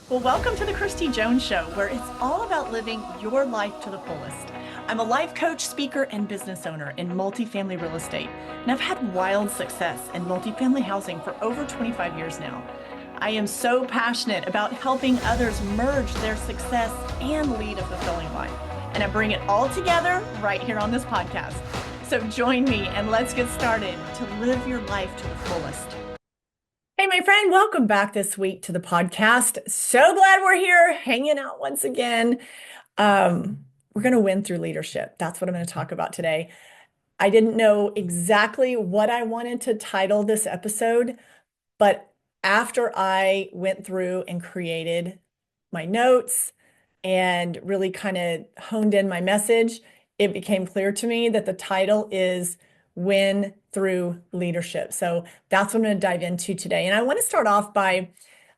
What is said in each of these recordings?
Well, welcome to the Kristi Jones Show, where it's all about living your life to the fullest. I'm a life coach, speaker, and business owner in multifamily real estate, and I've had wild success in multifamily housing for over 25 years now. I am so passionate about helping others merge their success and lead a fulfilling life, and I bring it all together right here on this podcast. So join me and let's get started to live your life to the fullest. Hey, my friend, welcome back this week to the podcast. So glad we're here hanging out once again. We're going to win through leadership. That's what I'm going to talk about today. I didn't know exactly what I wanted to title this episode, but after I went through and created my notes and really kind of honed in my message, it became clear to me that the title is Win Through Leadership. So that's what I'm going to dive into today. And I want to start off by,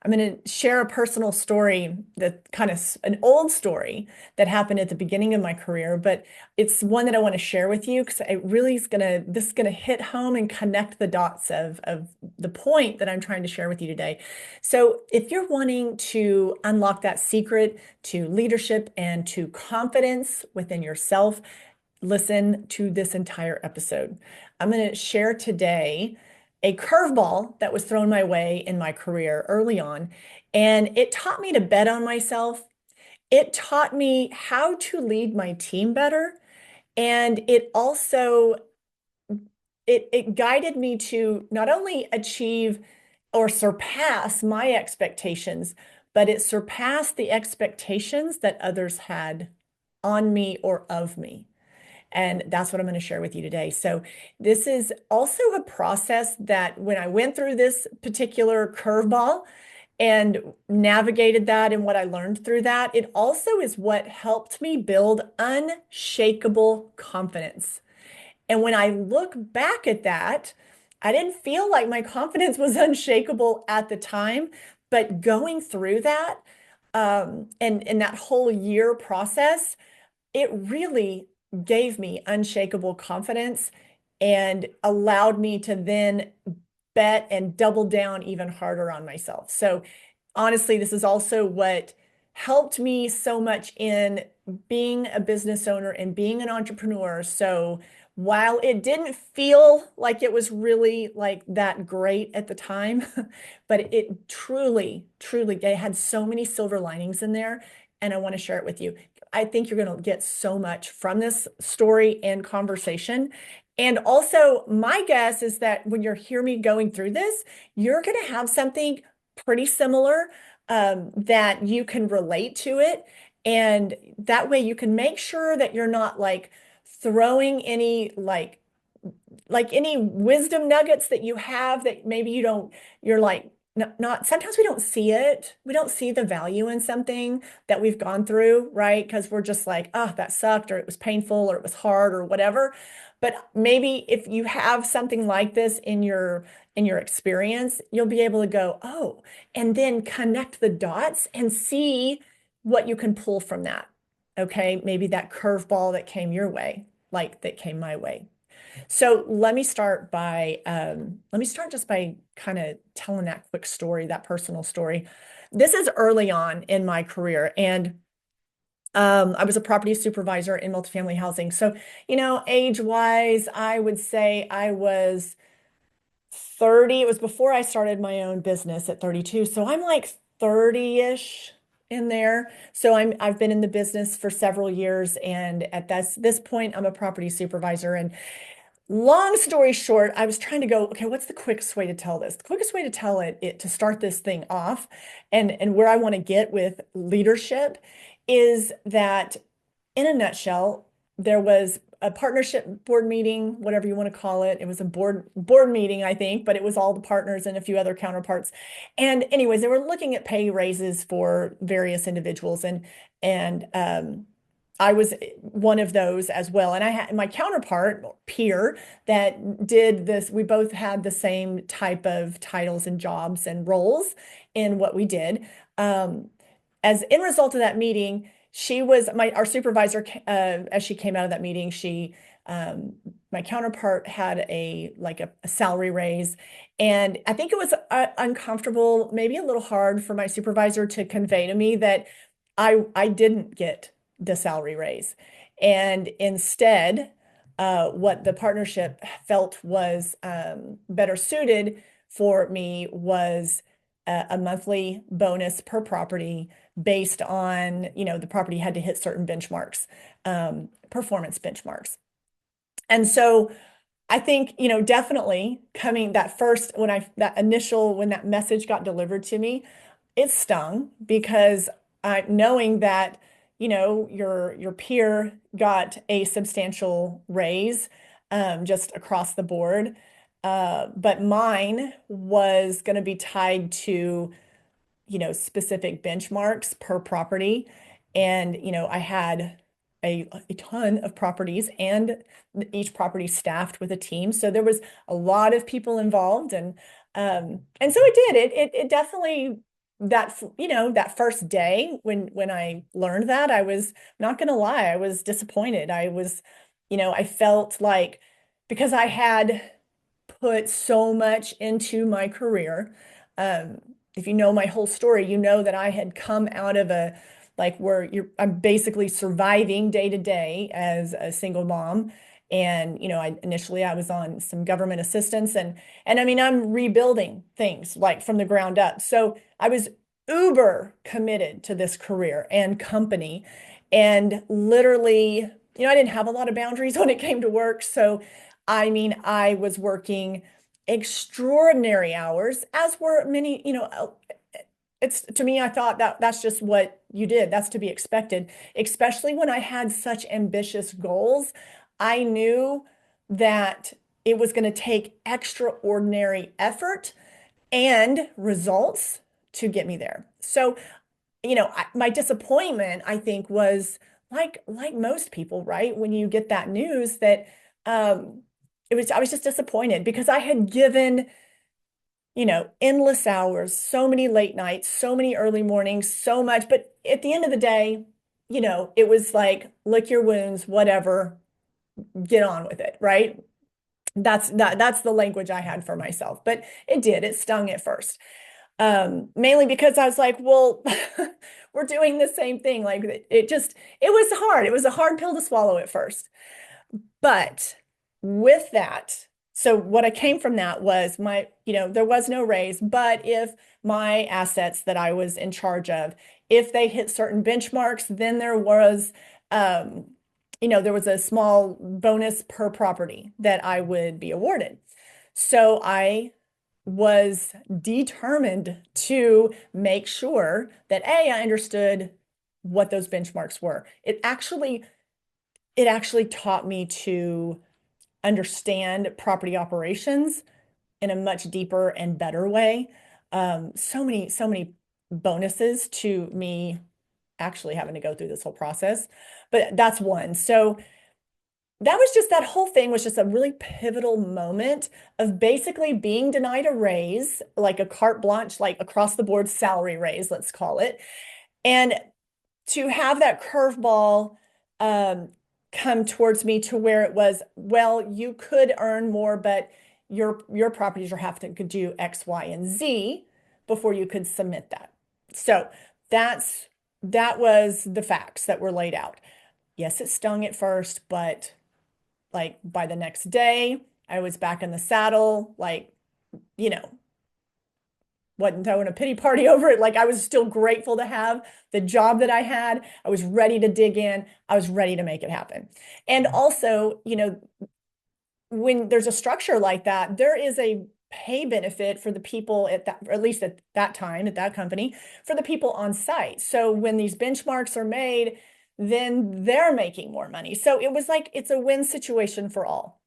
I'm going to share a personal story, that kind of an old story that happened at the beginning of my career, but it's one that I want to share with you because it really is this is going to hit home and connect the dots of the point that I'm trying to share with you today. So if you're wanting to unlock that secret to leadership and to confidence within yourself, listen to this entire episode. I'm going to share today a curveball that was thrown my way in my career early on, and it taught me to bet on myself. It taught me how to lead my team better, and it guided me to not only achieve or surpass my expectations, but it surpassed the expectations that others had on me or of me. And that's what I'm going to share with you today. So this is also a process that when I went through this particular curveball and navigated that and what I learned through that, it also is what helped me build unshakable confidence. And when I look back at that, I didn't feel like my confidence was unshakable at the time, but going through that and that whole year process, it really gave me unshakable confidence and allowed me to then bet and double down even harder on myself. So honestly, this is also what helped me so much in being a business owner and being an entrepreneur. So while it didn't feel like it was really like that great at the time, but it truly, truly, they had so many silver linings in there, and I want to share it with you. I think you're going to get so much from this story and conversation. And also, my guess is that when you hear me going through this, you're going to have something pretty similar that you can relate to it. And that way you can make sure that you're not like throwing any like any wisdom nuggets that you have that maybe you don't, you're like, not sometimes we don't see it. We don't see the value in something that we've gone through, right? Because we're just like, oh, that sucked, or it was painful, or it was hard, or whatever. But maybe if you have something like this in your experience, you'll be able to go, oh, and then connect the dots and see what you can pull from that. Okay, maybe that curveball that came your way, like that came my way. So let me start just by kind of telling that quick story, that personal story. This is early on in my career, and I was a property supervisor in multifamily housing. So, age-wise, I would say I was 30. It was before I started my own business at 32. So I'm like 30-ish in there. So I've been in the business for several years, and at this point, I'm a property supervisor. And long story short, I was trying to go, okay, what's the quickest way to tell this? The quickest way to tell it to start this thing off and where I want to get with leadership is that in a nutshell, there was a partnership board meeting, whatever you want to call it. It was a board meeting, I think, but it was all the partners and a few other counterparts. And anyways, they were looking at pay raises for various individuals, and I was one of those as well. And I had my counterpart, peer, that did this. We both had the same type of titles and jobs and roles in what we did. As in result of that meeting, she was our supervisor. As she came out of that meeting, she um, my counterpart had a salary raise, and I think it was uncomfortable, maybe a little hard for my supervisor to convey to me that I didn't get the salary raise, and instead, what the partnership felt was better suited for me was a monthly bonus per property based on, the property had to hit certain benchmarks, performance benchmarks. And so I think, definitely coming that first, when that message got delivered to me, it stung because knowing that, your peer got a substantial raise, just across the board. But mine was going to be tied to, specific benchmarks per property. And, I had a ton of properties and each property staffed with a team. So there was a lot of people involved. And so it did, it definitely, that first day when I learned that, I was not going to lie, I was disappointed. I felt like because I had put so much into my career. If you know my whole story, you know that I had come out of where I'm basically surviving day to day as a single mom. And, initially I was on some government assistance and I mean, I'm rebuilding things like from the ground up. So I was uber committed to this career and company. And literally, I didn't have a lot of boundaries when it came to work. So I mean, I was working extraordinary hours, as were many, it's to me, I thought that that's just what you did. That's to be expected, especially when I had such ambitious goals. I knew that it was going to take extraordinary effort and results to get me there. So my disappointment, I think, was like most people, right? When you get that news that um, I was just disappointed because I had given, endless hours, so many late nights, so many early mornings, so much. But at the end of the day, it was like, lick your wounds, whatever, get on with it, right? That's the language I had for myself. But it stung at first. Mainly because I was like, well, we're doing the same thing. Like it was hard. It was a hard pill to swallow at first. But with that, so what I came from that was there was no raise, but if my assets that I was in charge of, if they hit certain benchmarks, then um, there was a small bonus per property that I would be awarded. So I was determined to make sure that I understood what those benchmarks were. It actually taught me to understand property operations in a much deeper and better way. So many bonuses to me actually having to go through this whole process, but that's one. So that whole thing was just a really pivotal moment of basically being denied a raise, like a carte blanche, like across the board salary raise, let's call it. And to have that curveball um, come towards me to where it was, well, you could earn more, but your properties are having to do X, Y, and Z before you could submit that. So that was the facts that were laid out. Yes, it stung at first, but like by the next day, I was back in the saddle, like, you know, wasn't throwing a pity party over it. Like I was still grateful to have the job that I had. I was ready to dig in. I was ready to make it happen. And also, when there's a structure like that, there is a pay benefit for the people at that, or at least at that time, at that company, for the people on site. So when these benchmarks are made, then they're making more money. So it was like it's a win situation for all.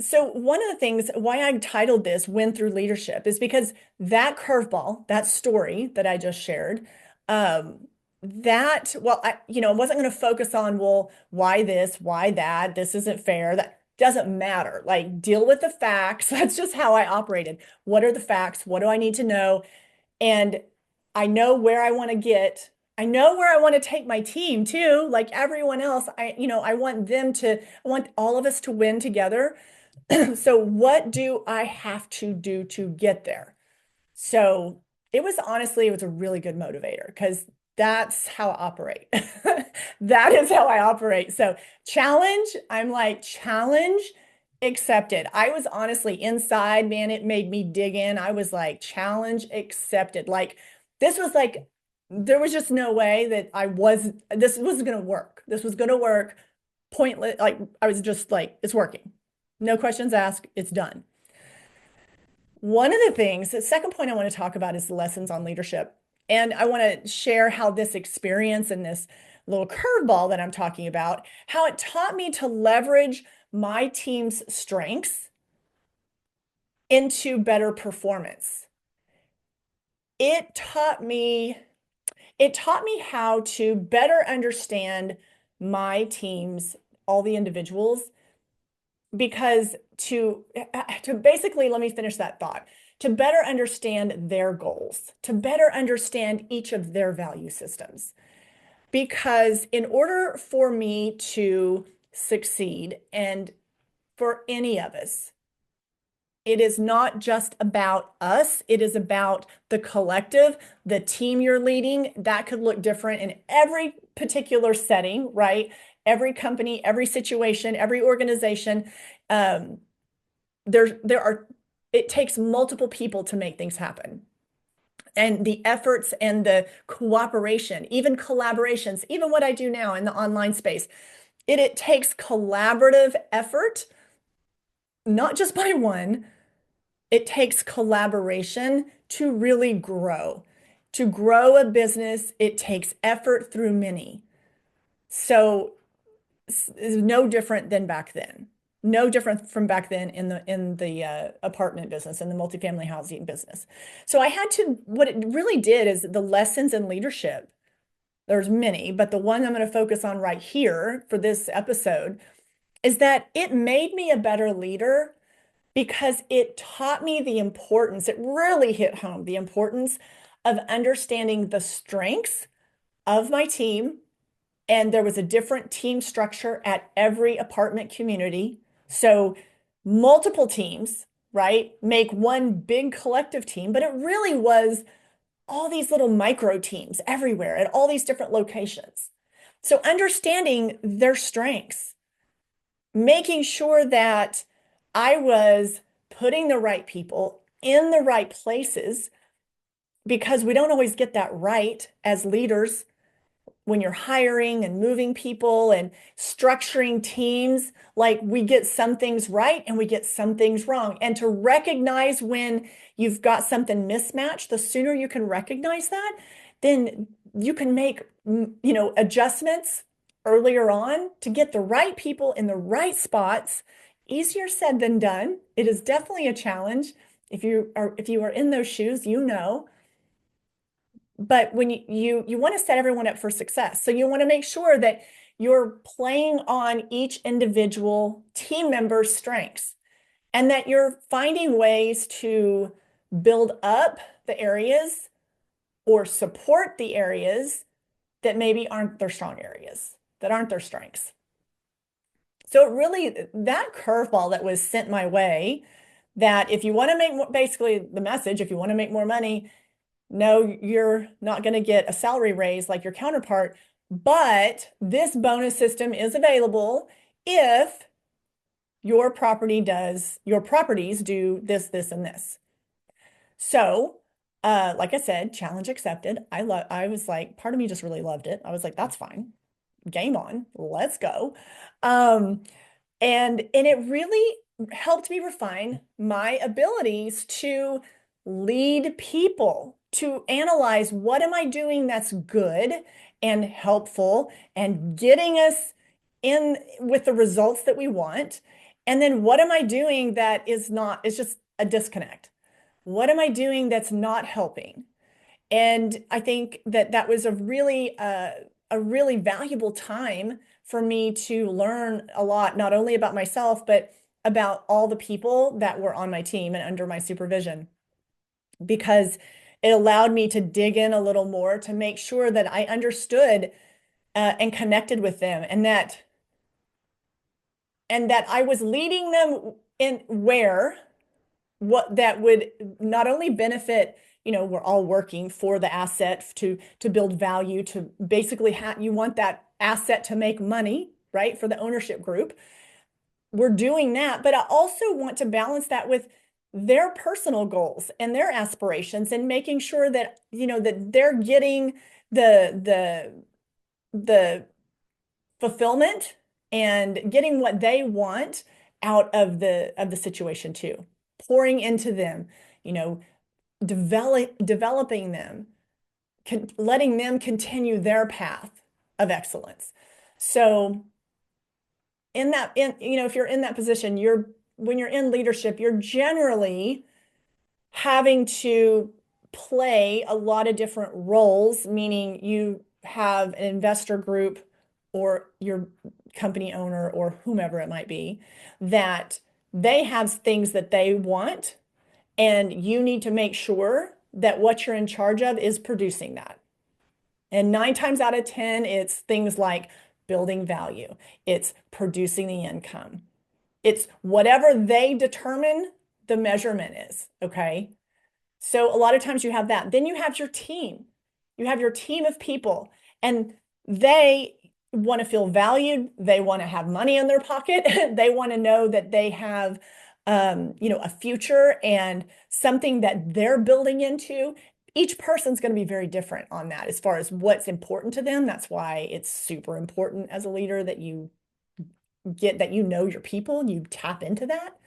So one of the things why I titled this Win Through Leadership is because that curveball, that story that I just shared, I wasn't going to focus on, well, why this, why that, this isn't fair. That doesn't matter. Like deal with the facts. That's just how I operated. What are the facts? What do I need to know? And I know where I want to get. I know where I want to take my team too, like everyone else. I want I want all of us to win together. So what do I have to do to get there? So it was a really good motivator because that's how I operate. That is how I operate. So challenge, I'm like, challenge accepted. I was honestly inside, man, it made me dig in. I was like, challenge accepted. Like this was like, there was just no way that this was going to work. This was going to work. Pointless. Like I was just like, it's working. No questions asked. It's done. One of the things, the second point I want to talk about is the lessons on leadership. And I want to share how this experience and this little curveball that I'm talking about, how it taught me to leverage my team's strengths into better performance. It taught me, it taught me how to better understand my teams, all the individuals, because to basically, let me finish that thought, to better understand their goals, to better understand each of their value systems. Because in order for me to succeed, and for any of us, it is not just about us, it is about the collective, the team you're leading. That could look different in every particular setting, right? Every company, every situation, every organization. Um, there are, it takes multiple people to make things happen. And the efforts and the cooperation, even collaborations, even what I do now in the online space, it takes collaborative effort, not just by one. It takes collaboration to really grow. To grow a business, it takes effort through many. So it's no different than back then. No different from back then in the apartment business and the multifamily housing business. So I had to, what it really did is the lessons in leadership. There's many, but the one I'm going to focus on right here for this episode is that it made me a better leader because it taught me the importance, it really hit home the importance of understanding the strengths of my team. And there was a different team structure at every apartment community. So multiple teams, right, make one big collective team, but it really was all these little micro teams everywhere at all these different locations. So understanding their strengths, making sure that I was putting the right people in the right places, because we don't always get that right as leaders when you're hiring and moving people and structuring teams. Like we get some things right and we get some things wrong. And to recognize when you've got something mismatched, the sooner you can recognize that, then you can make, adjustments earlier on to get the right people in the right spots. Easier said than done. It is definitely a challenge. If you are in those shoes, but when you want to set everyone up for success. So you want to make sure that you're playing on each individual team member's strengths and that you're finding ways to build up the areas or support the areas that maybe aren't their strong areas, that aren't their strengths. So it really, that curveball that was sent my way, that if you want to make more, basically the message, if you want to make more money, no, you're not going to get a salary raise like your counterpart, but this bonus system is available if your properties do this, this, and this. So, like I said, challenge accepted. I was like, part of me just really loved it. I was like, that's fine. Game on. Let's go. Um, and it really helped me refine my abilities to lead people, to analyze what am I doing that's good and helpful and getting us in with the results that we want. And then what am I doing that is not, is just a disconnect? What am I doing that's not helping? And I think that that was a really valuable time for me to learn a lot, not only about myself, but about all the people that were on my team and under my supervision. Because it allowed me to dig in a little more to make sure that I understood and connected with them, and that I was leading them in where what that would not only benefit, we're all working for the asset to build value, to basically you want that asset to make money, right? For the ownership group. We're doing that, but I also want to balance that with their personal goals and their aspirations, and making sure that, that they're getting the fulfillment and getting what they want out of the situation too. Pouring into them, you know, developing them, letting them continue their path of excellence. So if you're in that position, when you're in leadership, you're generally having to play a lot of different roles, meaning you have an investor group or your company owner or whomever it might be, that they have things that they want, and you need to make sure that what you're in charge of is producing that. And 9 times out of 10, it's things like building value, it's producing the income, it's whatever they determine the measurement is, okay? So a lot of times you have that. Then you have your team. You have your team of people, and they want to feel valued. They want to have money in their pocket. They want to know that they have, a future and something that they're building into. Each person's going to be very different on that as far as what's important to them. That's why it's super important as a leader that you know your people and you tap into that.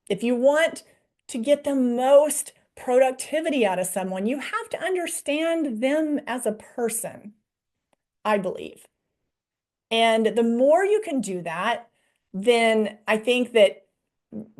If you want to get the most productivity out of someone, you have to understand them as a person, I believe. And the more you can do that, then I think that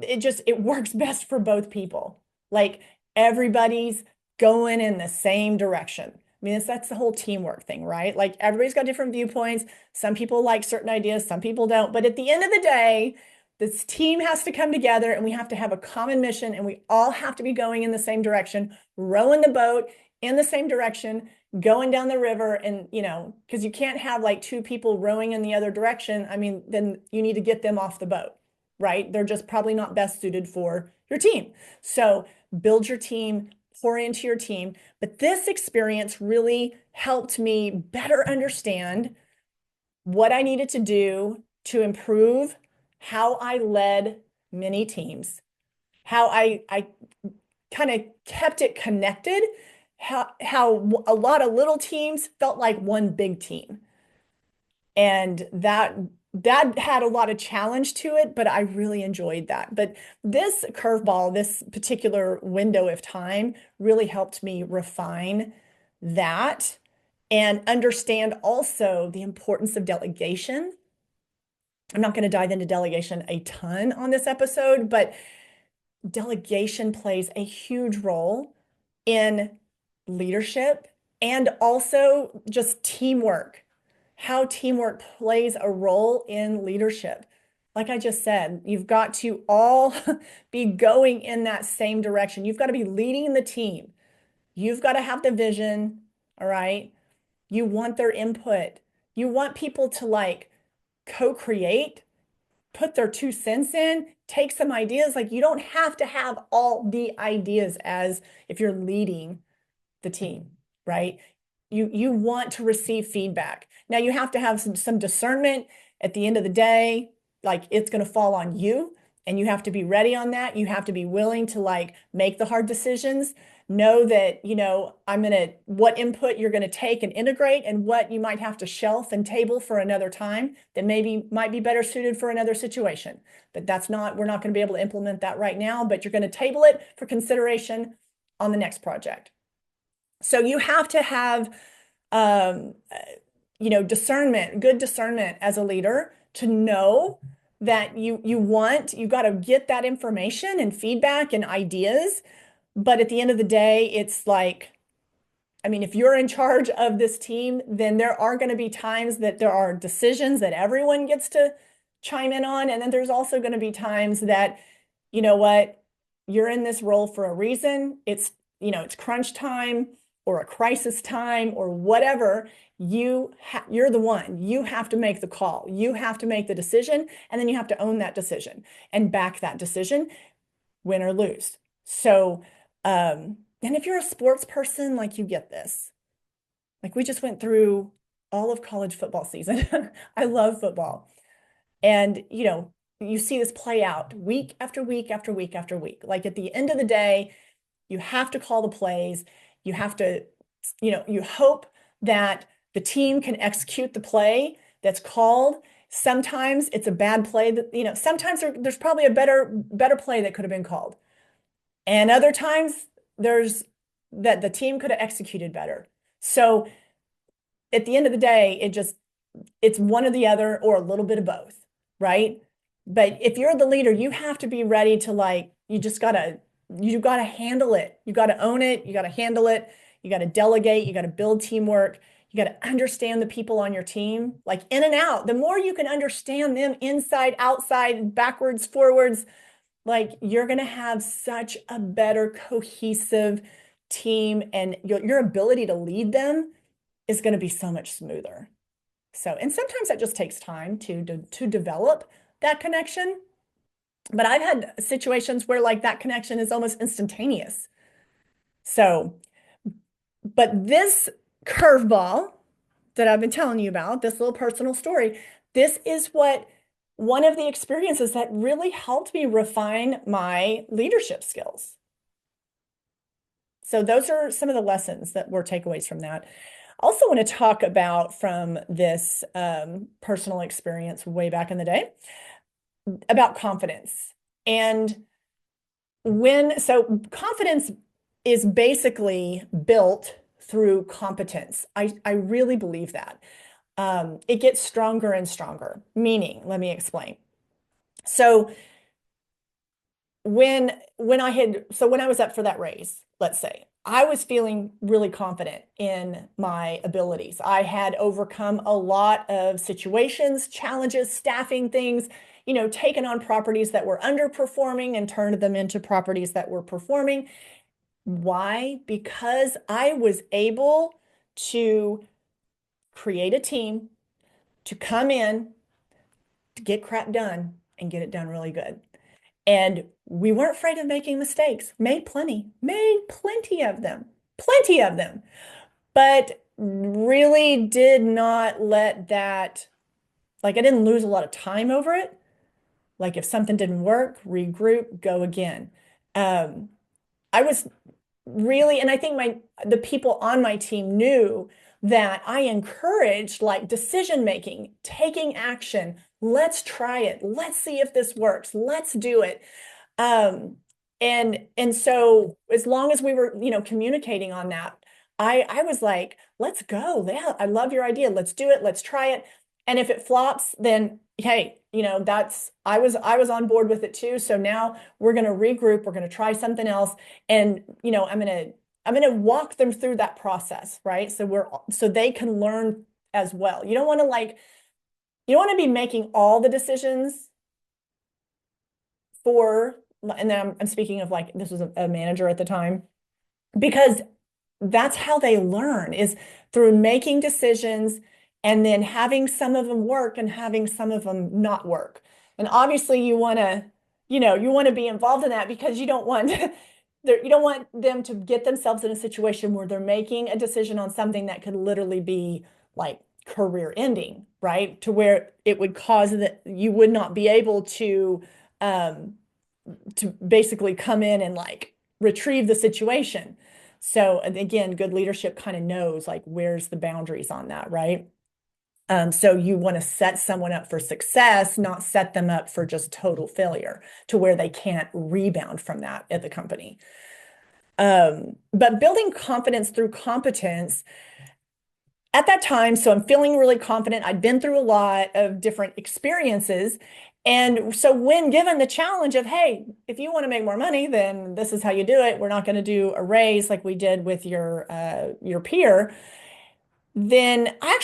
it works best for both people. Like, everybody's going in the same direction. I mean, that's the whole teamwork thing, right? Like, everybody's got different viewpoints. Some people like certain ideas, some people don't. But at the end of the day, this team has to come together, and we have to have a common mission, and we all have to be going in the same direction, rowing the boat in the same direction, going down the river. And, because you can't have like two people rowing in the other direction. I mean, then you need to get them off the boat, right? They're just probably not best suited for your team. So build your team, pour into your team. But this experience really helped me better understand what I needed to do to improve how I led many teams, how I kind of kept it connected, how a lot of little teams felt like one big team. And that had a lot of challenge to it, but I really enjoyed that. But this curveball, this particular window of time, really helped me refine that and understand also the importance of delegation. I'm not going to dive into delegation a ton on this episode, but delegation plays a huge role in leadership and also just teamwork, how teamwork plays a role in leadership. Like I just said, you've got to all be going in that same direction. You've got to be leading the team. You've got to have the vision, all right? You want their input. You want people to like co-create, put their 2 cents in, take some ideas. Like, you don't have to have all the ideas as if you're leading the team, right? You want to receive feedback. Now, you have to have some discernment. At the end of the day, like, it's going to fall on you, and you have to be ready on that. You have to be willing to like make the hard decisions. Know that, what input you're going to take and integrate, and what you might have to shelf and table for another time that maybe might be better suited for another situation. But we're not going to be able to implement that right now, but you're going to table it for consideration on the next project. So you have to have, discernment, good discernment as a leader, to know that you've got to get that information and feedback and ideas. But at the end of the day, it's like, I mean, if you're in charge of this team, then there are going to be times that there are decisions that everyone gets to chime in on. And then there's also going to be times that, you know what, you're in this role for a reason. It's it's crunch time or a crisis time or whatever, you're the one. You have to make the call. You have to make the decision, and then you have to own that decision and back that decision, win or lose. So, and if you're a sports person, like you get this. Like we just went through all of college football season. I love football. And, you see this play out week after week after week after week. Like at the end of the day, you have to call the plays. You have to, you hope that the team can execute the play that's called. Sometimes it's a bad play that, sometimes there's probably a better play that could have been called. And other times there's that the team could have executed better. So at the end of the day, it's one or the other or a little bit of both, right? But if you're the leader, you have to be ready to you gotta handle it. You gotta own it. You gotta handle it. You gotta delegate. You gotta build teamwork. You gotta understand the people on your team, like in and out. The more you can understand them inside, outside, backwards, forwards, like you're gonna have such a better cohesive team, and your ability to lead them is going to be so much smoother. So, and sometimes that just takes time to develop that connection. But I've had situations where like that connection is almost instantaneous. So, but this curveball that I've been telling you about, this little personal story, this is one of the experiences that really helped me refine my leadership skills. So those are some of the lessons that were takeaways from that. I also want to talk about from this personal experience way back in the day about confidence. And so confidence is basically built through competence. I really believe that. It gets stronger and stronger, meaning, let me explain. So when I was up for that raise, let's say, I was feeling really confident in my abilities. I had overcome a lot of situations, challenges, staffing things, taken on properties that were underperforming and turned them into properties that were performing. Why? Because I was able to create a team to come in, to get crap done and get it done really good. And we weren't afraid of making mistakes, made plenty of them, but really did not let that, like I didn't lose a lot of time over it. Like if something didn't work, regroup, go again. I was really, and I think the people on my team knew that I encouraged like decision making, taking action. Let's try it. Let's see if this works. Let's do it. And so as long as we were, communicating on that, I was like, let's go. Yeah, I love your idea. Let's do it. Let's try it. And if it flops, then hey, I was on board with it too. So now we're going to regroup. We're going to try something else. And, I'm going to walk them through that process, right? So they can learn as well. You don't want to be making all the decisions and then I'm speaking of like, this was a manager at the time, because that's how they learn, is through making decisions and then having some of them work and having some of them not work. And obviously you want to be involved in that, because you don't want them to get themselves in a situation where they're making a decision on something that could literally be like career ending, right? To where it would cause that you would not be able to basically come in and like retrieve the situation. So again, good leadership kind of knows like where's the boundaries on that, right? So you want to set someone up for success, not set them up for just total failure to where they can't rebound from that at the company. But building confidence through competence at that time, so I'm feeling really confident. I'd been through a lot of different experiences. And so when given the challenge of, hey, if you want to make more money, then this is how you do it. We're not going to do a raise like we did with your peer. Then I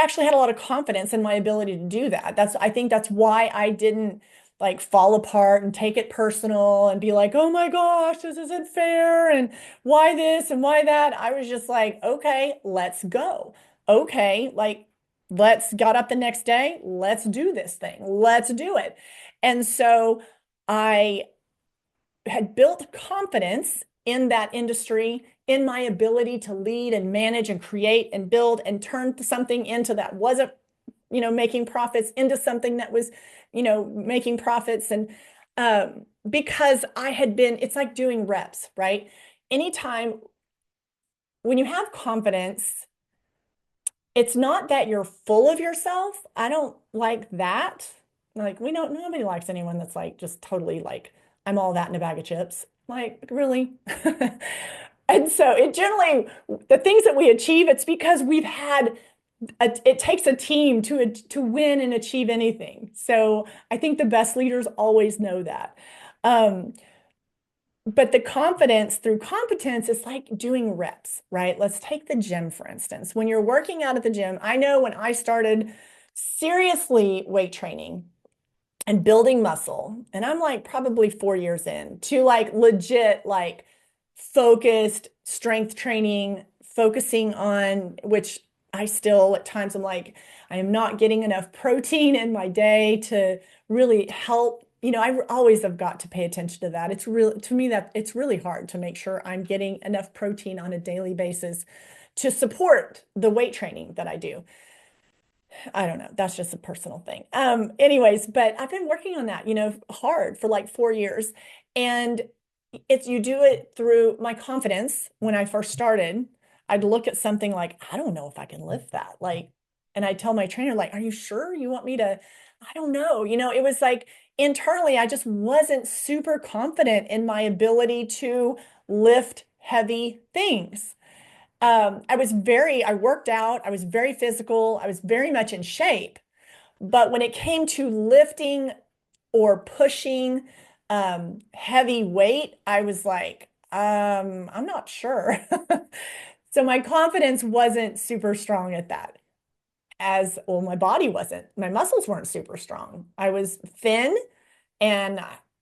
actually had a lot of confidence in my ability to do that. I think that's why I didn't like fall apart and take it personal and be like, oh my gosh, this isn't fair. And why this and why that? I was just like, okay, let's go. Okay, like let's got up the next day. Let's do this thing. Let's do it. And so I had built confidence in that industry, in my ability to lead and manage and create and build and turn something into that wasn't, making profits into something that was, making profits. And because I had been, it's like doing reps, right? Anytime when you have confidence, it's not that you're full of yourself. I don't like that. Like, nobody likes anyone that's like just totally like, I'm all that in a bag of chips. Like, really? And so the things that we achieve, it's because it takes a team to win and achieve anything. So I think the best leaders always know that. Um, but the confidence through competence is like doing reps, right? Let's take the gym, for instance. When you're working out at the gym, I know when I started seriously weight training and building muscle, and I'm like probably 4 years in to like legit, like focused strength training, focusing on which I still at times I'm like, I am not getting enough protein in my day to really help. I always have got to pay attention to that. It's really, to me, that it's really hard to make sure I'm getting enough protein on a daily basis to support the weight training that I do. I don't know. That's just a personal thing. Anyways, but I've been working on that, hard for like 4 years. And you do it through my confidence. When I first started, I'd look at something like, I don't know if I can lift that. Like, and I tell my trainer, like, are you sure you want me to? I don't know. It was like internally, I just wasn't super confident in my ability to lift heavy things. I worked out, I was very physical, I was very much in shape. But when it came to lifting or pushing heavy weight, I was like, I'm not sure. So my confidence wasn't super strong at that. As well, my body wasn't, my muscles weren't super strong. I was thin and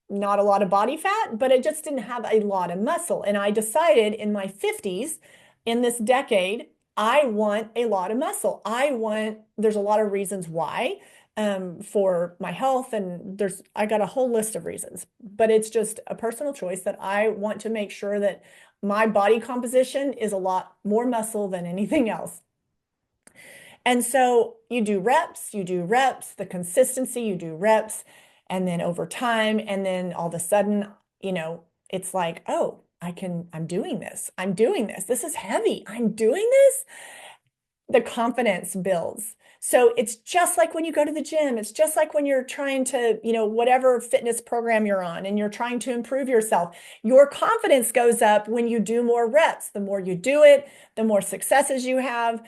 not a lot of body fat, but I just didn't have a lot of muscle. And I decided in my 50s, in this decade, I want a lot of muscle. There's a lot of reasons why, for my health, and I got a whole list of reasons, but it's just a personal choice that I want to make sure that my body composition is a lot more muscle than anything else. And so you do reps, the consistency, you do reps, and then over time, and then all of a sudden, it's like, oh, I'm doing this. I'm doing this. This is heavy. I'm doing this. The confidence builds. So it's just like when you go to the gym. It's just like when you're trying to, whatever fitness program you're on and you're trying to improve yourself. Your confidence goes up when you do more reps. The more you do it, the more successes you have.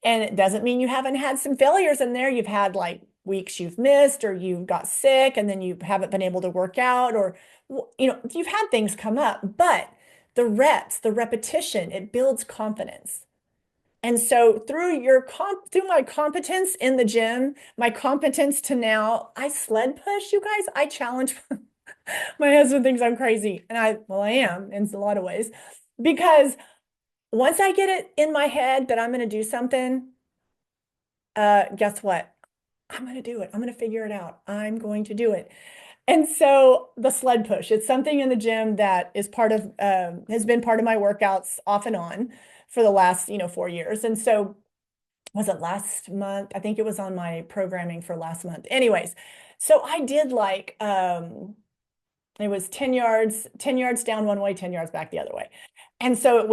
And it doesn't mean you haven't had some failures in there. You've had like weeks you've missed, or you got sick and then you haven't been able to work out, or, you've had things come up, but the reps, the repetition, it builds confidence. And so through my competence in the gym, my competence to now, I sled push, you guys. I challenge my husband thinks I'm crazy. And I am in a lot of ways, because once I get it in my head that I'm going to do something, guess what? I'm going to do it. I'm going to figure it out. I'm going to do it. And so the sled push, it's something in the gym that is has been part of my workouts off and on for the last, 4 years. And so was it last month? I think it was on my programming for last month. Anyways, so I did like, it was 10 yards down one way, 10 yards back the other way. And so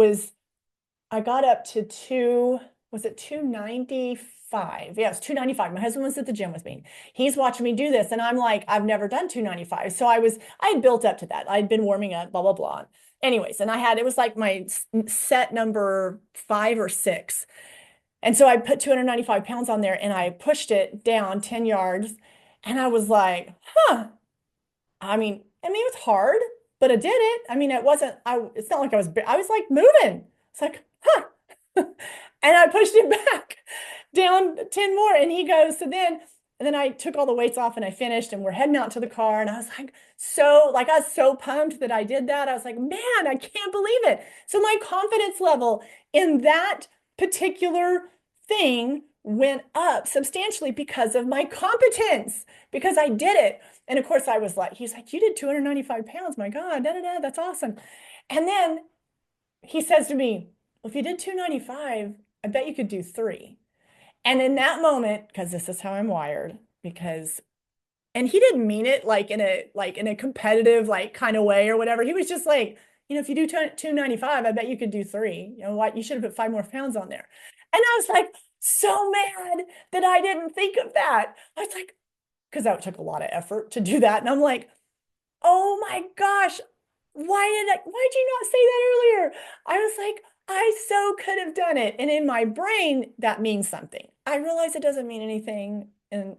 I got up to was it 295? Yeah, it was 295. My husband was at the gym with me. He's watching me do this. And I'm like, I've never done 295. So I had built up to that. I'd been warming up, blah, blah, blah. Anyways, and it was like my set number 5 or 6. And so I put 295 pounds on there and I pushed it down 10 yards. And I was like, huh. I mean, it was hard, but I did it. I mean, it's not like I was like moving. It's like, huh. And I pushed it back down 10 more. And he goes, so then And then I took all the weights off and I finished and we're heading out to the car. And I was like, I was so pumped that I did that. I was like, man, I can't believe it. So my confidence level in that particular thing went up substantially because of my competence, because I did it. And of course I was like, he's like, you did 295 pounds. My God, da, da, da, that's awesome. And then he says to me, well, if you did 295, I bet you could do three. And in that moment, because this is how I'm wired, because and he didn't mean it like in a competitive like kind of way or whatever. He was just like, if you do 295, I bet you could do three. You know what? You should have put 5 more pounds on there. And I was like, so mad that I didn't think of that. I was like, because that took a lot of effort to do that. And I'm like, oh my gosh, why did you not say that earlier? I was like, I so could have done it. And in my brain, that means something. I realize it doesn't mean anything.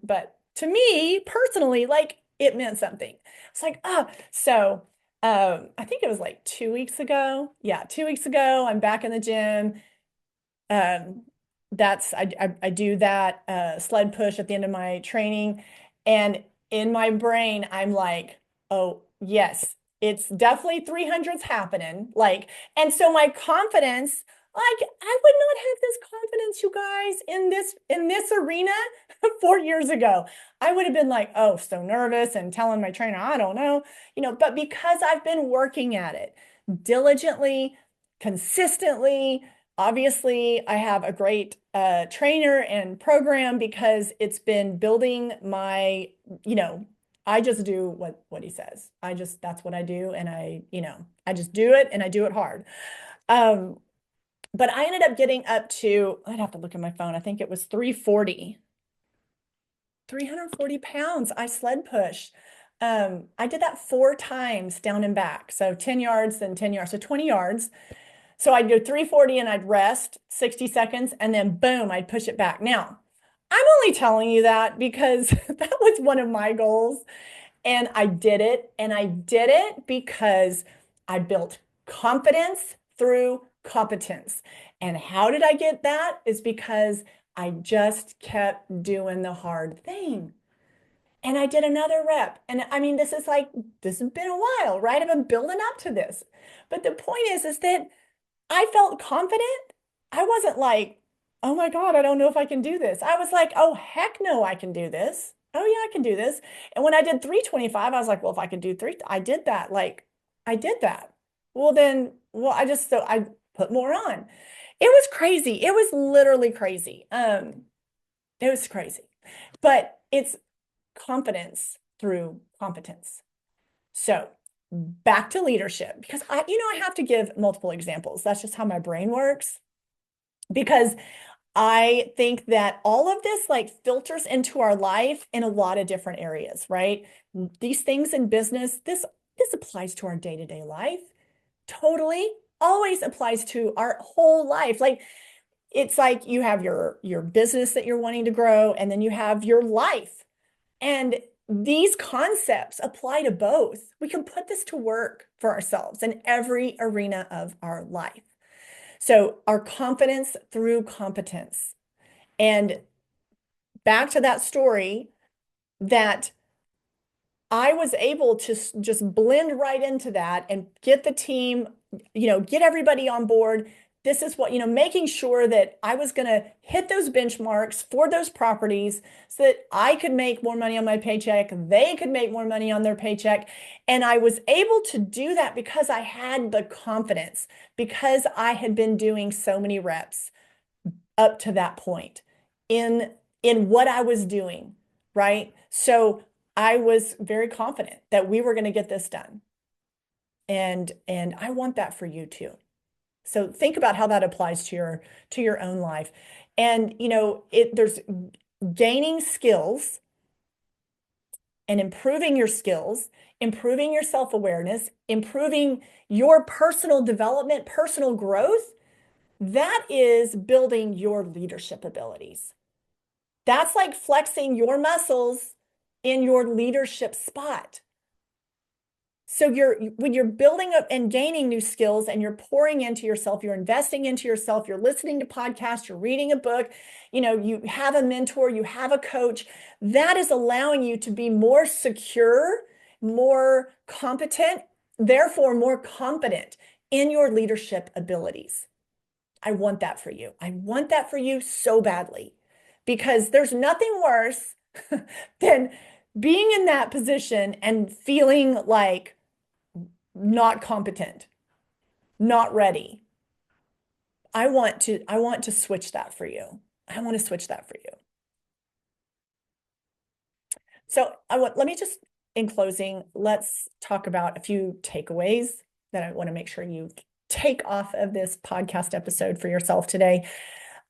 But to me personally, like it meant something. It's like, so I think it was like 2 weeks ago. Yeah, 2 weeks ago, I'm back in the gym. Um, I do that sled push at the end of my training. And in my brain, I'm like, oh, yes, it's definitely 300s happening. Like, and so my confidence, like, I would not have this confidence, you guys, in this arena 4 years ago. I would have been like, oh, so nervous and telling my trainer, I don't know, but because I've been working at it diligently, consistently. Obviously, I have a great trainer and program because it's been building my, I just do what he says. That's what I do. And I just do it and I do it hard. Um, but I ended up getting up to, I'd have to look at my phone. I think it was 340 pounds. I sled push. I did that 4 times down and back. So 10 yards, then 10 yards, so 20 yards. So I'd go 340 and I'd rest 60 seconds and then boom, I'd push it back. Now, I'm only telling you that because that was one of my goals and I did it. And I did it because I built confidence through competence. And how did I get that? Is because I just kept doing the hard thing. And I did another rep. And I mean, this has been a while, right? I've been building up to this. But the point is that I felt confident. I wasn't like, oh my God, I don't know if I can do this. I was like, oh, heck no, I can do this. Oh yeah, I can do this. And when I did 325, I was like, well, if I could do three, I did that. Like, I did that. I put more on. It was crazy. It was literally crazy. It was crazy. But it's confidence through competence. So back to leadership, because I have to give multiple examples. That's just how my brain works. Because I think that all of this like filters into our life in a lot of different areas, right? These things in business, this applies to our day-to-day life. Totally, always applies to our whole life. Like it's like you have your business that you're wanting to grow, and then you have your life. And these concepts apply to both. We can put this to work for ourselves in every arena of our life. So our confidence through competence. And back to that story that I was able to just blend right into that and get the team, get everybody on board. This is what, making sure that I was going to hit those benchmarks for those properties so that I could make more money on my paycheck. They could make more money on their paycheck. And I was able to do that because I had the confidence, because I had been doing so many reps up to that point in what I was doing, right? So I was very confident that we were going to get this done. And I want that for you too. So think about how that applies to your own life. And there's gaining skills and improving your skills, improving your self-awareness, improving your personal development, personal growth. That is building your leadership abilities. That's like flexing your muscles in your leadership spot. So when you're building up and gaining new skills and you're pouring into yourself, you're investing into yourself, you're listening to podcasts, you're reading a book, you have a mentor, you have a coach, that is allowing you to be more secure, more competent, therefore more confident in your leadership abilities. I want that for you. I want that for you so badly because there's nothing worse than being in that position and feeling like not competent, not ready. I want to switch that for you. I want to switch that for you. So let me just, in closing, let's talk about a few takeaways that I want to make sure you take off of this podcast episode for yourself today.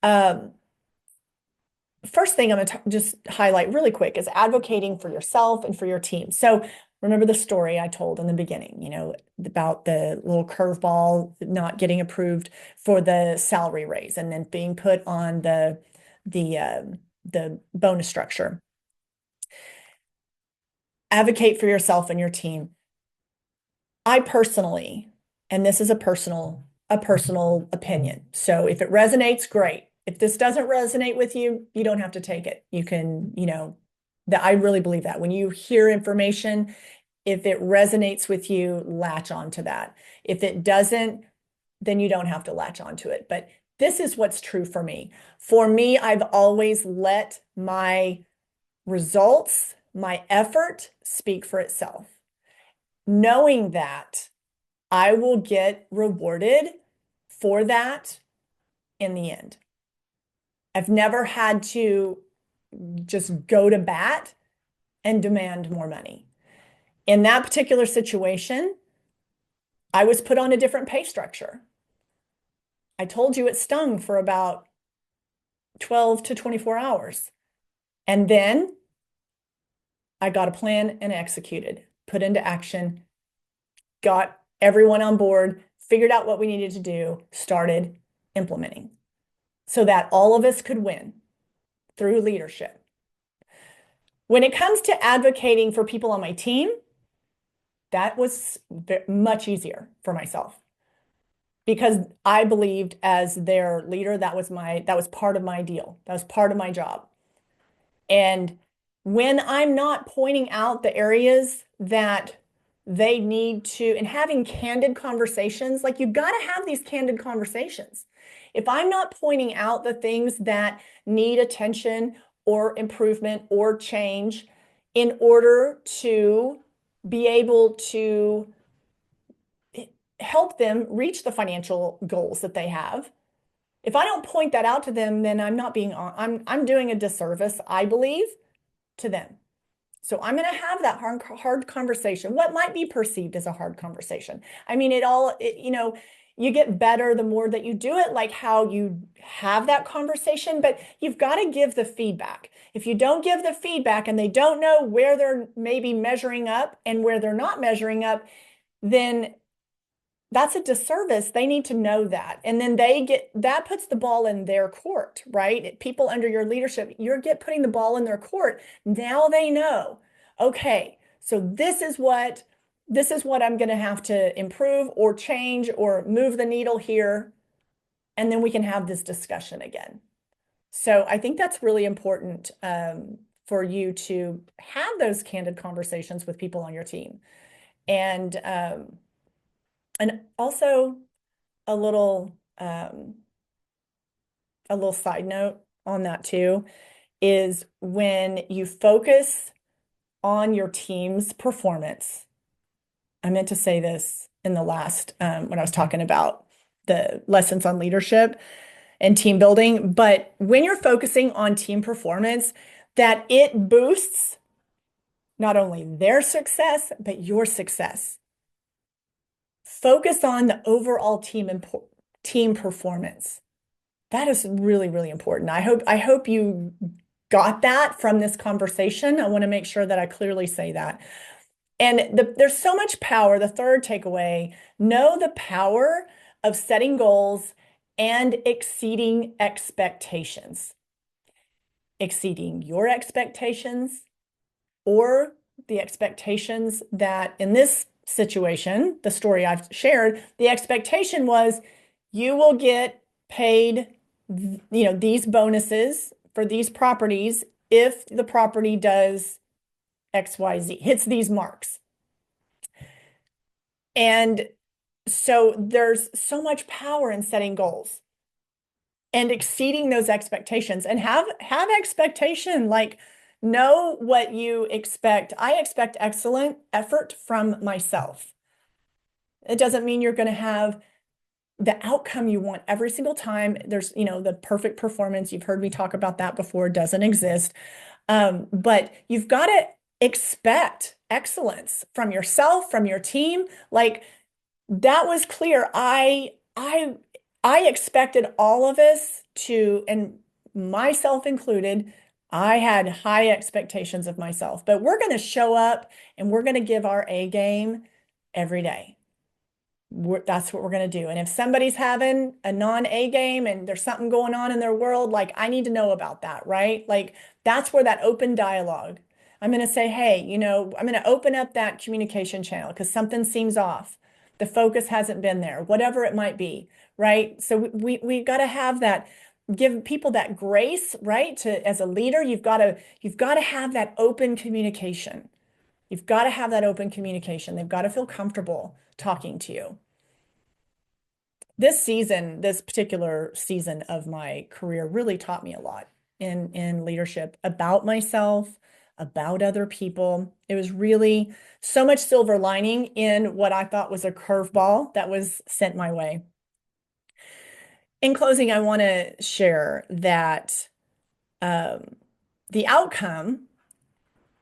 First thing I'm going to just highlight really quick is advocating for yourself and for your team. So remember the story I told in the beginning, about the little curveball not getting approved for the salary raise and then being put on the bonus structure. Advocate for yourself and your team. I personally, and this is a personal opinion. So if it resonates, great. If this doesn't resonate with you, you don't have to take it. You can, that I really believe that when you hear information, if it resonates with you, latch onto that. If it doesn't, then you don't have to latch onto it. But this is what's true for me. For me, I've always let my results, my effort speak for itself, knowing that I will get rewarded for that in the end. I've never had to just go to bat and demand more money. In that particular situation, I was put on a different pay structure. I told you it stung for about 12 to 24 hours. And then I got a plan and executed, put into action, got everyone on board, figured out what we needed to do, started implementing so that all of us could win through leadership. When it comes to advocating for people on my team, that was much easier for myself because I believed as their leader, that was part of my deal. That was part of my job. And when I'm not pointing out the areas that they need to, and having candid conversations, like you've got to have these candid conversations. If I'm not pointing out the things that need attention or improvement or change in order to be able to help them reach the financial goals that they have, if I don't point that out to them, then I'm doing a disservice, I believe, to them. So I'm going to have that hard conversation. What might be perceived as a hard conversation. I mean, you get better the more that you do it, like how you have that conversation, but you've got to give the feedback. If you don't give the feedback and they don't know where they're maybe measuring up and where they're not measuring up, then that's a disservice. They need to know that. And then that puts the ball in their court, right? People under your leadership, putting the ball in their court. Now they know, okay, so this is what I'm going to have to improve or change or move the needle here. And then we can have this discussion again. So I think that's really important for you to have those candid conversations with people on your team. And also a little side note on that too is when you focus on your team's performance. I meant to say this in the last when I was talking about the lessons on leadership and team building, but when you're focusing on team performance, that it boosts not only their success, but your success. Focus on the overall team performance. That is really, really important. I hope you got that from this conversation. I want to make sure that I clearly say that. And there's so much power. The third takeaway, know the power of setting goals and exceeding expectations. Exceeding your expectations or the expectations that in this situation, the story I've shared, the expectation was you will get paid, these bonuses for these properties if the property does XYZ, hits these marks. And so there's so much power in setting goals and exceeding those expectations, and have expectation, like know what you expect. I expect excellent effort from myself. It doesn't mean you're going to have the outcome you want every single time. There's, the perfect performance. You've heard me talk about that before, doesn't exist. But you've got to expect excellence from yourself, from your team. Like that was clear. I expected all of us to, and myself included, I had high expectations of myself, but we're going to show up and we're going to give our A game every day. That's what we're going to do. And if somebody's having a non-A game and there's something going on in their world, like I need to know about that, right? Like that's where that open dialogue. I'm going to say, hey, I'm going to open up that communication channel because something seems off. The focus hasn't been there, whatever it might be, right? So we got to have that, give people that grace, right? As a leader, you've got to have that open communication. You've got to have that open communication. They've got to feel comfortable talking to you. This particular season of my career really taught me a lot in leadership about myself, about other people. It was really so much silver lining in what I thought was a curveball that was sent my way. In closing, I want to share that the outcome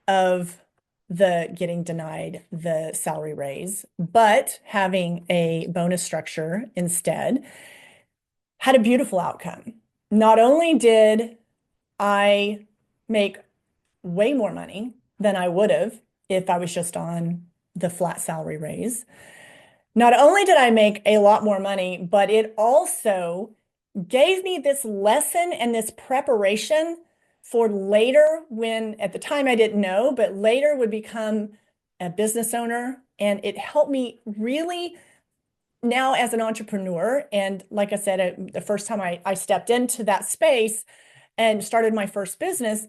of the getting denied the salary raise, but having a bonus structure instead, had a beautiful outcome. Not only did I make way more money than I would have if I was just on the flat salary raise, not only did I make a lot more money, but it also gave me this lesson and this preparation for later, when at the time I didn't know, but later would become a business owner. And it helped me really now as an entrepreneur. And like I said, the first time I stepped into that space and started my first business,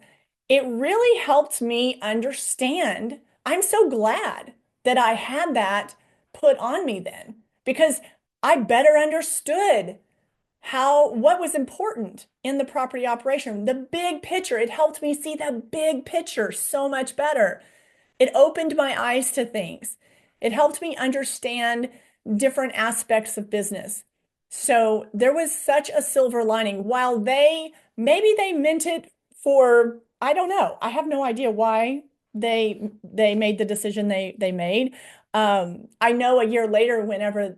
it really helped me understand. I'm so glad that I had that put on me then, because I better understood what was important in the property operation, the big picture. It helped me see the big picture so much better. It opened my eyes to things. It helped me understand different aspects of business. So there was such a silver lining. While maybe they meant it for, I don't know. I have no idea why they made the decision they made. I know a year later, whenever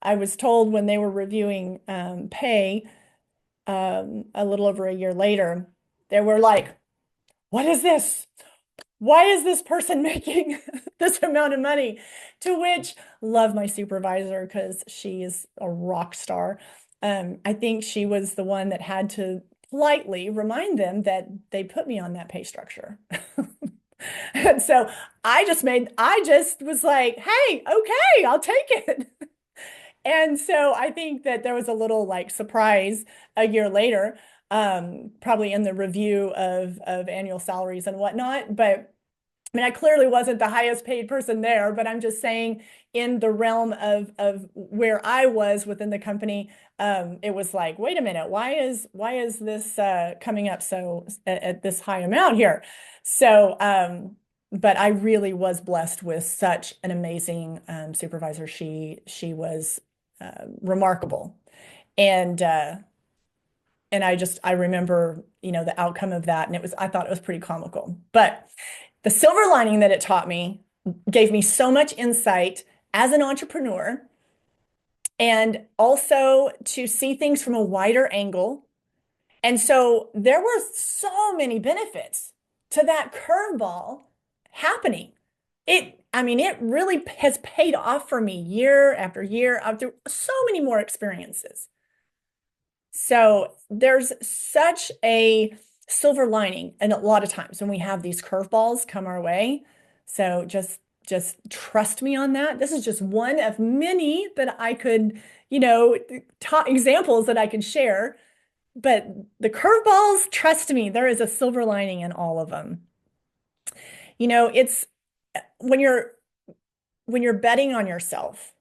I was told when they were reviewing pay, a little over a year later, they were like, "What is this? Why is this person making this amount of money?" To which, love my supervisor because she is a rock star. I think she was the one that had to politely remind them that they put me on that pay structure. And so I just was like, hey, okay, I'll take it. And so I think that there was a little like surprise a year later, probably in the review of annual salaries and whatnot. But I mean, I clearly wasn't the highest paid person there, but I'm just saying in the realm of where I was within the company, it was like, wait a minute, why is this coming up so at this high amount here? So, but I really was blessed with such an amazing supervisor. She was remarkable, and I remember the outcome of that, and I thought it was pretty comical, but. The silver lining that it taught me gave me so much insight as an entrepreneur, and also to see things from a wider angle. And so there were so many benefits to that curveball happening. I mean, it really has paid off for me year after year after so many more experiences. So there's such a silver lining, and a lot of times when we have these curveballs come our way. So just just trust me on that. This is just one of many that I could, top examples that I could share. But the curveballs, trust me, there is a silver lining in all of them. It's when you're betting on yourself,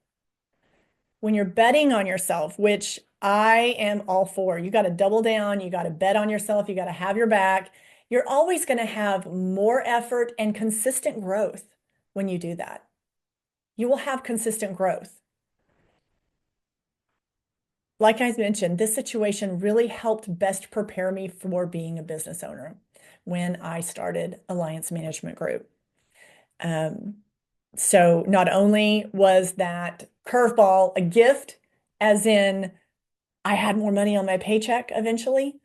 which I am all for, you got to double down, you got to bet on yourself, you got to have your back. You're always going to have more effort and consistent growth when you do that. You will have consistent growth. Like I mentioned, this situation really helped best prepare me for being a business owner when I started Alliance Management Group. So not only was that curveball a gift, as in I had more money on my paycheck eventually,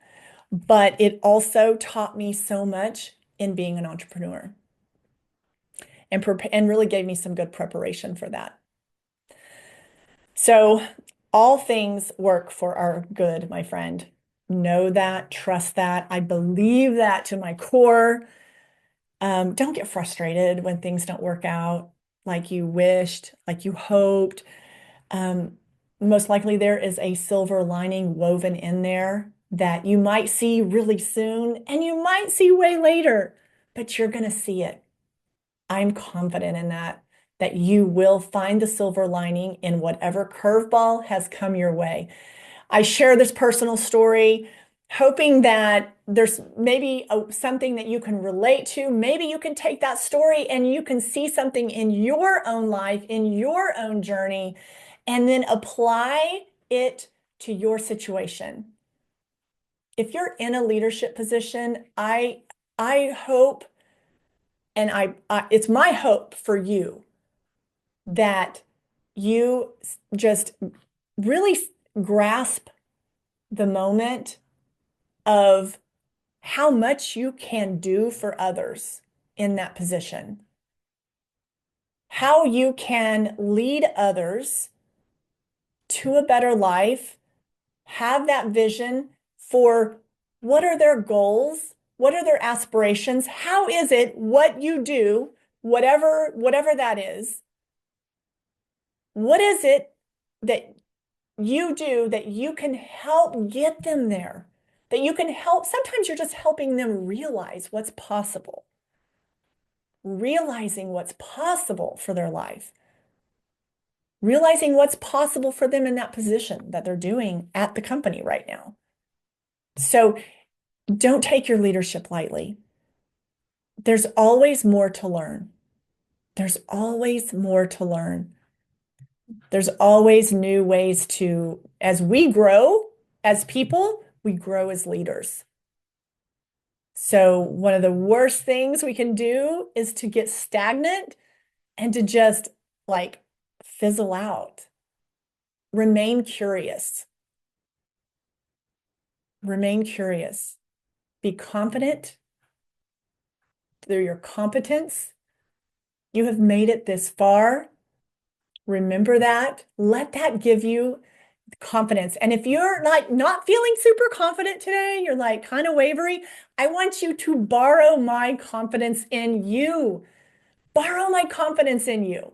but it also taught me so much in being an entrepreneur and really gave me some good preparation for that. So all things work for our good, my friend. Know that, trust that. I believe that to my core. Don't get frustrated when things don't work out like you wished, like you hoped. Um, Most likely there is a silver lining woven in there that you might see really soon and you might see way later, but you're going to see it. I'm confident in that you will find the silver lining in whatever curveball has come your way. I share this personal story, hoping that there's maybe something that you can relate to. Maybe you can take that story and you can see something in your own life, in your own journey, and then apply it to your situation. If you're in a leadership position, I hope, and it's my hope for you that you just really grasp the moment of how much you can do for others in that position, how you can lead others to a better life, have that vision for what are their goals, what are their aspirations, how is it what you do, whatever that is, what is it that you do that you can help get them there, that you can help. Sometimes you're just helping them realize what's possible, realizing what's possible for their life, realizing what's possible for them in that position that they're doing at the company right now. So don't take your leadership lightly. There's always more to learn. There's always more to learn. There's always new ways to, as we grow as people, we grow as leaders. So one of the worst things we can do is to get stagnant and to just like fizzle out. Remain curious. Remain curious. Be confident through your competence. You have made it this far. Remember that. Let that give you confidence. And if you're like not feeling super confident today, you're like kind of wavery, I want you to borrow my confidence in you. Borrow my confidence in you.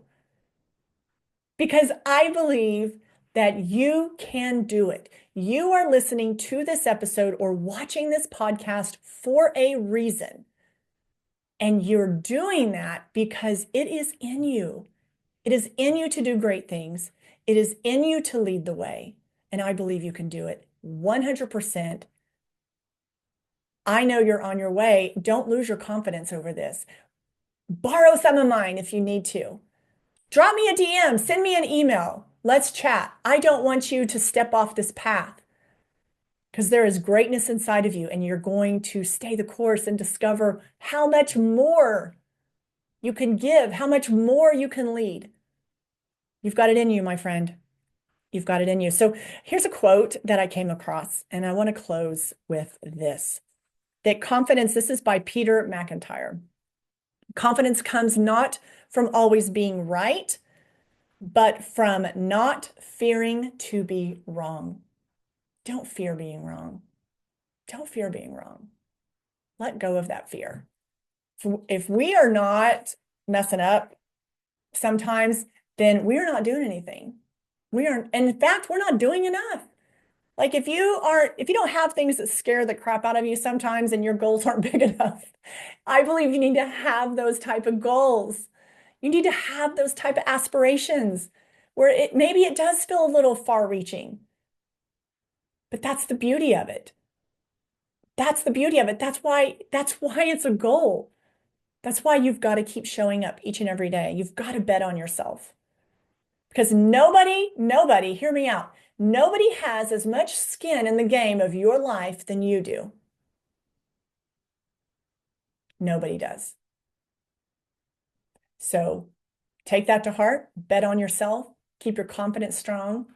Because I believe that you can do it. You are listening to this episode or watching this podcast for a reason. And you're doing that because it is in you. It is in you to do great things. It is in you to lead the way. And I believe you can do it 100%. I know you're on your way. Don't lose your confidence over this. Borrow some of mine if you need to. Drop me a DM, send me an email. Let's chat. I don't want you to step off this path because there is greatness inside of you and you're going to stay the course and discover how much more you can give, how much more you can lead. You've got it in you, my friend. You've got it in you. So here's a quote that I came across, and I want to close with this. That confidence, this is by Peter McIntyre. Confidence comes not from always being right, but from not fearing to be wrong. Don't fear being wrong. Don't fear being wrong. Let go of that fear. If we are not messing up, sometimes, then we're not doing anything. And in fact, we're not doing enough. Like if you don't have things that scare the crap out of you sometimes and your goals aren't big enough, I believe you need to have those type of goals. You need to have those type of aspirations where maybe it does feel a little far reaching, but that's the beauty of it. That's the beauty of it. That's why it's a goal. That's why you've got to keep showing up each and every day. You've got to bet on yourself because nobody, hear me out. Nobody has as much skin in the game of your life than you do. Nobody does. So take that to heart, bet on yourself, keep your confidence strong.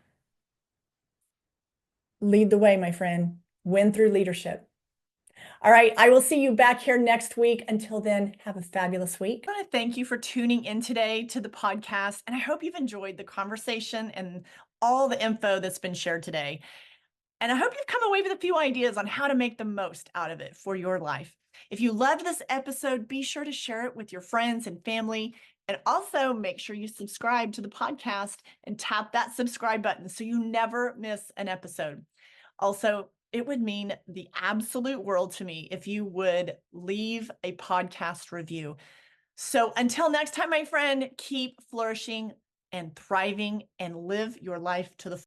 Lead the way, my friend. Win through leadership. All right, I will see you back here next week. Until then, have a fabulous week. I want to thank you for tuning in today to the podcast, and I hope you've enjoyed the conversation and all the info that's been shared today. And I hope you've come away with a few ideas on how to make the most out of it for your life. If you loved this episode, be sure to share it with your friends and family. And also make sure you subscribe to the podcast and tap that subscribe button so you never miss an episode. Also, it would mean the absolute world to me if you would leave a podcast review. So until next time, my friend, keep flourishing and thriving and live your life to the